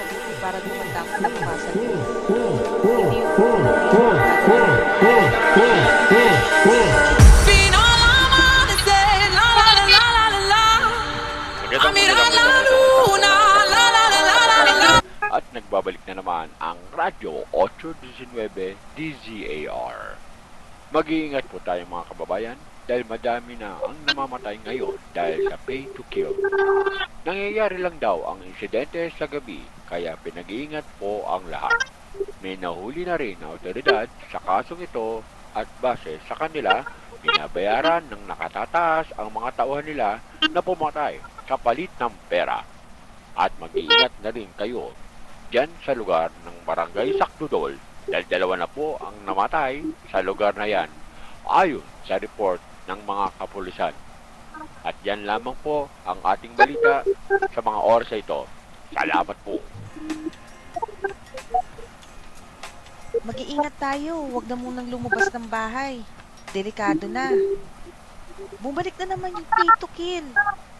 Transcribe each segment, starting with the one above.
mabuti para gumanda ang kinabukasan mo. Hindi yung pagkakataon. At nagbabalik na naman ang Radyo 819 DZAR. Mag-iingat po tayo mga kababayan dahil madami na ang namamatay ngayon dahil sa pay to kill. Nangyayari lang daw ang insidente sa gabi kaya pinag-iingat po ang lahat. May nahuli na rin na otoridad sa kasong ito at base sa kanila, binabayaran ng nakatataas ang mga tauhan nila na pumatay kapalit ng pera. At mag-iingat na rin kayo dyan sa lugar ng Barangay Sakdudol dahil dalawa na po ang namatay sa lugar na yan ayon sa report ng mga kapulisan. At yan lamang po ang ating balita sa mga oras ito. Salamat po. Mag-iingat tayo, huwag na munang lumabas ng bahay. Delikado na. Bumalik na naman yung pay to kill.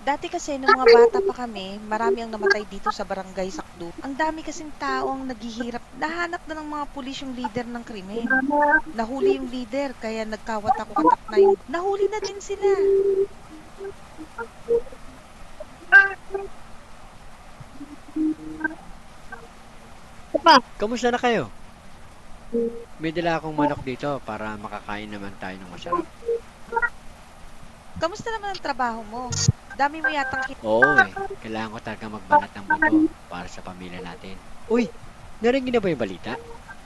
Dati kasi nung mga bata pa kami, marami ang namatay dito sa Barangay Sakdo. Ang dami kasing tao ang naghihirap. Nahanap na ng mga pulis yung leader ng krimen. Nahuli yung leader, kaya nagkawatak-watak na yung... Nahuli na din sila. Kamusta na kayo? May dala akong manok dito para makakain naman tayo ng masarap. Kamusta naman ang trabaho mo? Dami mo yatang Oo kailangan ko talaga magbanat ng buto para sa pamilya natin. Uy, narinig na ba yung balita?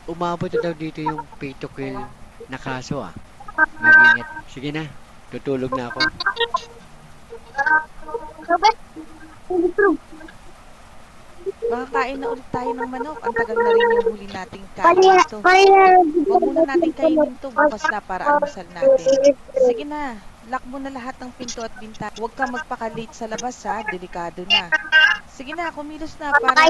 Umabot na daw dito yung pay to kill na kaso ah. Mag-ingat. Sige na, tutulog na ako. Makakain na ulit tayo ng manok. Ang tagal na rin yung huli nating kain dito. Huwag muna natin kainin to bukas na para almusal natin. Sige na, lock mo na lahat ng pinto at bintana. Huwag kang magpaka-late sa labas ha, delikado na. Sige na, kumilos na para...